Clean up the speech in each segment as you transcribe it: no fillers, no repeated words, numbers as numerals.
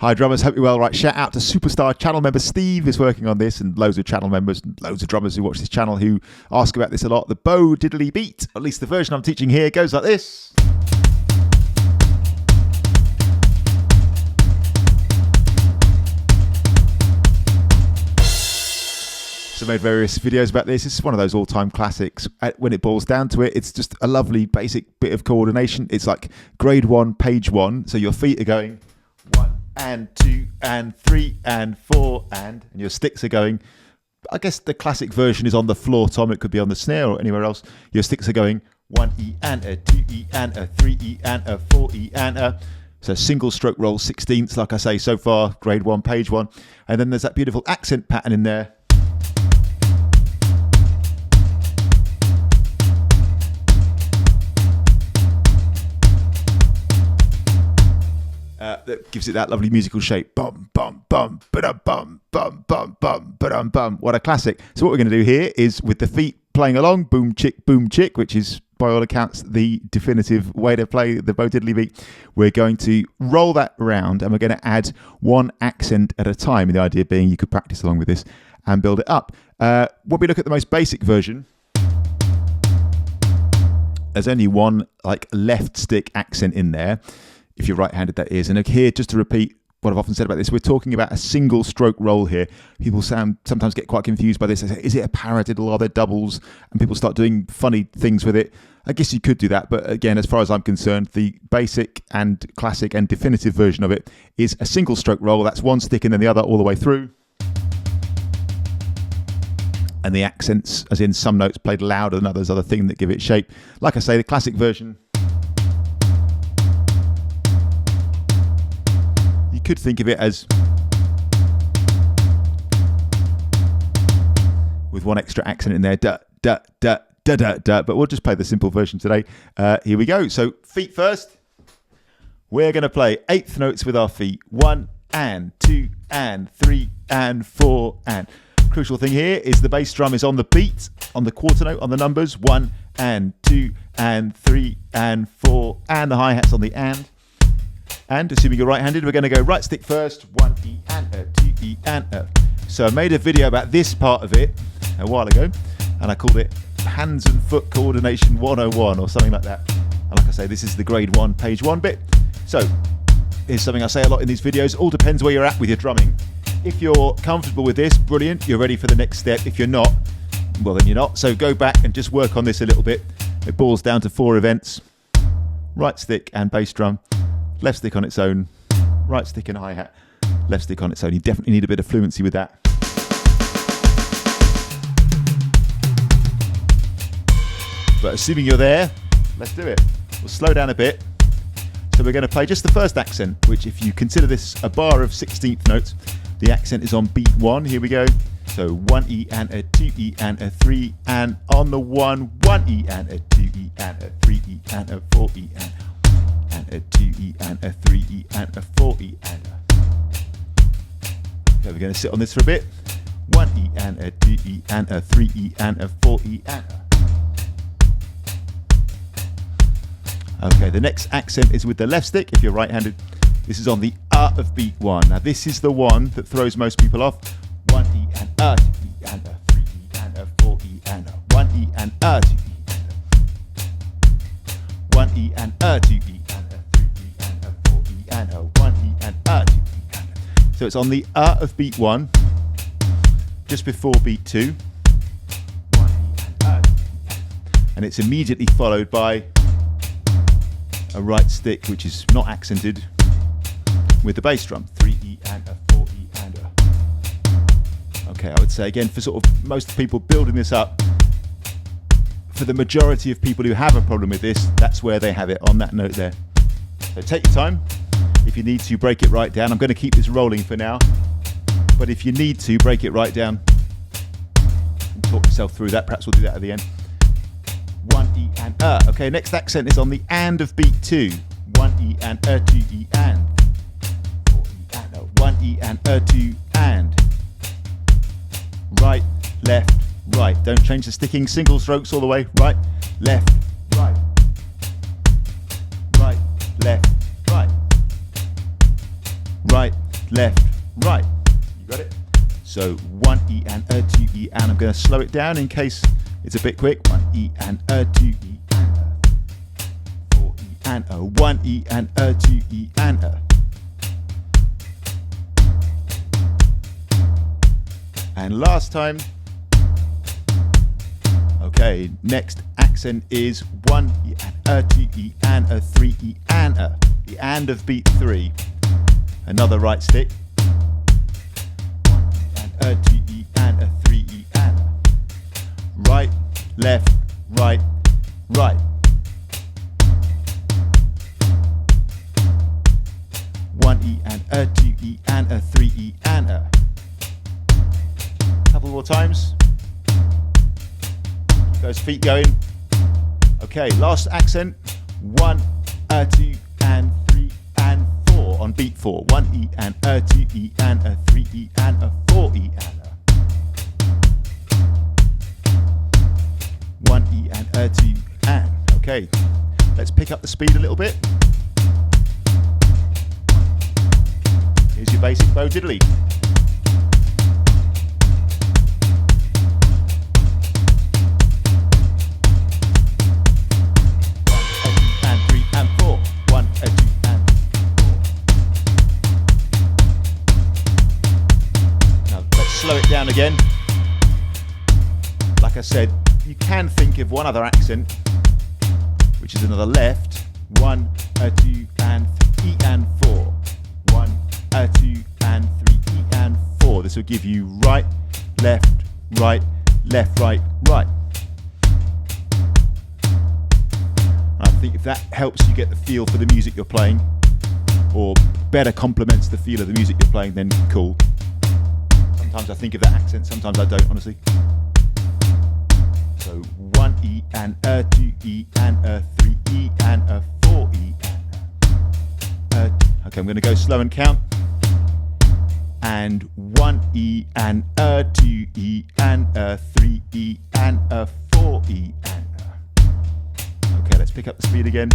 Hi drummers, hope you're well. Right, shout out to superstar channel member Steve is working on this, and loads of channel members and loads of drummers who watch this channel who ask about this a lot. The Bo Diddley Beat, at least the version I'm teaching here, goes like this. So I made various videos about this. This is one of those all-time classics. When it boils down to it, it's just a lovely basic bit of coordination. It's like grade 1, page 1. So your feet are going 1 and 2 and 3 and 4 and your sticks are going, I guess the classic version is on the floor, Tom. It could be on the snare or anywhere else. Your sticks are going 1E and a 2E and a 3E and a 4E and a... So single stroke roll 16ths, like I say, so far, grade 1, page 1. And then there's that beautiful accent pattern in there. That gives it that lovely musical shape. Bum, bum, bum, ba-dum, bum, bum, bum, bum, ba-dum, bum. What a classic. So what we're going to do here is with the feet playing along, boom, chick, which is by all accounts the definitive way to play the Bo Diddley Beat. We're going to roll that around and we're going to add one accent at a time. The idea being you could practice along with this and build it up. When we look at the most basic version, there's only one like left stick accent in there. If you're right-handed, that is. And here, just to repeat what I've often said about this, we're talking about a single stroke roll here. People sometimes get quite confused by this. They say, is it a paradiddle? Are there doubles? And people start doing funny things with it. I guess you could do that. But again, as far as I'm concerned, the basic and classic and definitive version of it is a single stroke roll. That's one stick and then the other all the way through. And the accents, as in some notes played louder than others, are the thing that give it shape. Like I say, the classic version, could think of it as with one extra accent in there, da, da, da, da, da, da, but we'll just play the simple version today. Here we go. So feet first. We're going to play eighth notes with our feet. 1 and 2 and 3 and 4 and. Crucial thing here is the bass drum is on the beat, on the quarter note, on the numbers. 1 and 2 and 3 and 4 and the hi-hat's on the and. And assuming you're right-handed, we're going to go right stick first, 1E and a, 2E and a. So I made a video about this part of it a while ago, and I called it Hands and Foot Coordination 101 or something like that. And like I say, this is the grade 1, page 1 bit. So here's something I say a lot in these videos. All depends where you're at with your drumming. If you're comfortable with this, brilliant, you're ready for the next step. If you're not, well then you're not. So go back and just work on this a little bit. It boils down to 4 events. Right stick and bass drum. Left stick on its own, right stick and hi-hat, left stick on its own. You definitely need a bit of fluency with that. But assuming you're there, let's do it. We'll slow down a bit. So we're going to play just the first accent, which if you consider this a bar of 16th notes, the accent is on beat 1. Here we go. So 1E and a 2E and a 3 and on the 1, 1E and a 2E and a 3E and a 4E and a 2E and a 3E and a 4E and a. Okay, we're going to sit on this for a bit. 1E and a 2E and a 3E and a 4E and a. Okay, the next accent is with the left stick if you're right-handed. This is on the of beat 1. Now this is the one that throws most people off. 1E and 2E and a 3E and a 4E and a 1E and 2E and a 1E and 2E. And a 1E and a 2E and a. So it's on the of beat 1, just before beat 2. 1E and a. And it's immediately followed by a right stick, which is not accented, with the bass drum. 3E and a 4E and a. Okay, I would say again for sort of most people building this up. For the majority of people who have a problem with this, that's where they have it, on that note there. So take your time. If you need to, break it right down. I'm going to keep this rolling for now. But if you need to, break it right down. And talk yourself through that. Perhaps we'll do that at the end. 1E and Okay, next accent is on the and of beat 2. 1E and 2E and. 4E and 1E and 2 and. Right, left, right. Don't change the sticking. Single strokes all the way. Right, left, right. Right, left, right. Right, left, right. You got it? So 1 E and 2 E and. I'm going to slow it down in case it's a bit quick. 1 E and 2 E and 4 E and 1 E and 2 E and And last time. Okay, next accent is 1 E and 2 E and 3 E and the and of beat 3. Another right stick. 1 E and 2 E and 3 E and right, left, right, right. 1 E and 2 E and 3 E and Couple more times. Keep those feet going. Okay, last accent. 1, 2, and 3, and 4 on beat 4. 1 E and 2 E and 3 E and 4 E and 1 E and 2 and. Okay, let's pick up the speed a little bit. Here's your basic Bo Diddley. Slow it down again. Like I said, you can think of one other accent, which is another left. 1, 2, and 3 E and 4. 1, 2, and 3 E and 4. This will give you right, left, right, left, right, right. I think if that helps you get the feel for the music you're playing, or better complements the feel of the music you're playing, then cool. Sometimes I think of that accent, sometimes I don't, honestly. So 1 E and 2 E and 3 E and 4 E and okay, I'm going to go slow and count. And 1 E and 2 E and 3 E and 4 E and okay, let's pick up the speed again.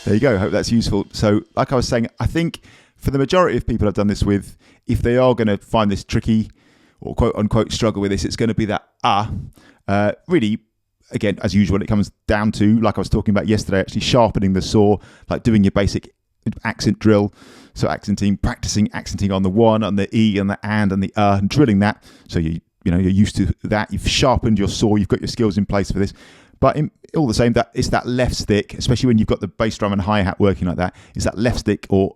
There you go. Hope that's useful. So, like I was saying, I think for the majority of people I've done this with, if they are going to find this tricky or quote unquote struggle with this, it's going to be that really, again, as usual, it comes down to, like I was talking about yesterday, actually sharpening the saw, like doing your basic accent drill. So accenting, practicing accenting on the 1, on the E, and the and the and drilling that. So you're used to that. You've sharpened your saw. You've got your skills in place for this. But all the same, that it's that left stick, especially when you've got the bass drum and hi-hat working like that, is that left stick, or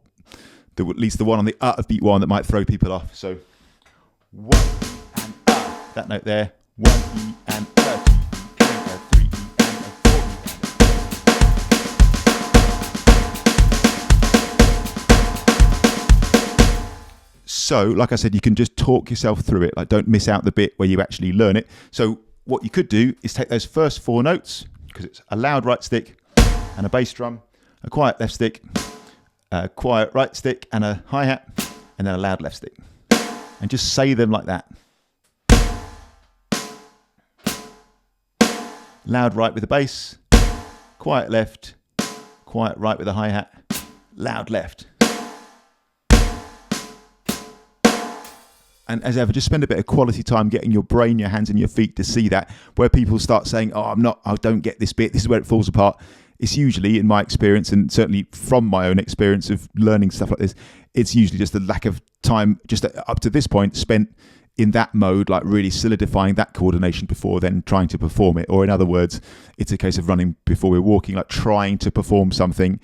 at least the one on the of beat 1 that might throw people off. So 1 and that note there, 1 E and 2 E and 3 E and 4 E. So, like I said, you can just talk yourself through it. Like, don't miss out the bit where you actually learn it. So what you could do is take those first 4 notes, because it's a loud right stick and a bass drum, a quiet left stick, a quiet right stick and a hi-hat, and then a loud left stick. And just say them like that. Loud right with the bass, quiet left, quiet right with a hi-hat, loud left. And as ever, just spend a bit of quality time getting your brain, your hands and your feet to see that. Where people start saying, I don't get this bit, this is where it falls apart. It's usually, in my experience, and certainly from my own experience of learning stuff like this, it's usually just a lack of time, just up to this point, spent in that mode, like really solidifying that coordination before then trying to perform it. Or in other words, it's a case of running before we're walking, like trying to perform something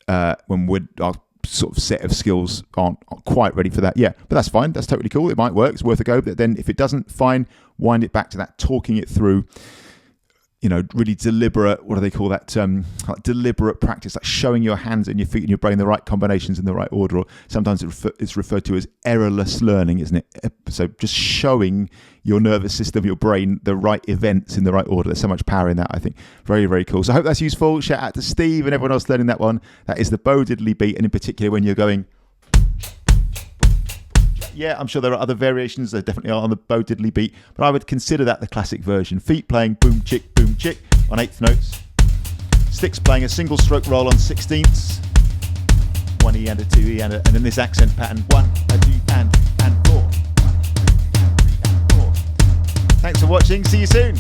when our sort of set of skills aren't quite ready for that. Yeah, but that's fine. That's totally cool. It might work. It's worth a go. But then if it doesn't, fine, wind it back to that, talking it through, really deliberate, what do they call that? Like deliberate practice, like showing your hands and your feet and your brain the right combinations in the right order. Or sometimes it's referred to as errorless learning, isn't it? So just showing your nervous system, your brain, the right events in the right order. There's so much power in that, I think. Very, very cool. So I hope that's useful. Shout out to Steve and everyone else learning that one. That is the Bo Diddley Beat, and in particular when you're going, Yeah, I'm sure there are other variations. There definitely are on the Bo Diddley Beat, but I would consider that the classic version. Feet playing boom chick on 8th notes. Sticks playing a single stroke roll on 16ths. 1 E and a 2 E and then this accent pattern. 1, a 2 and 4. 1, 2, 3 and 4. Thanks for watching. See you soon.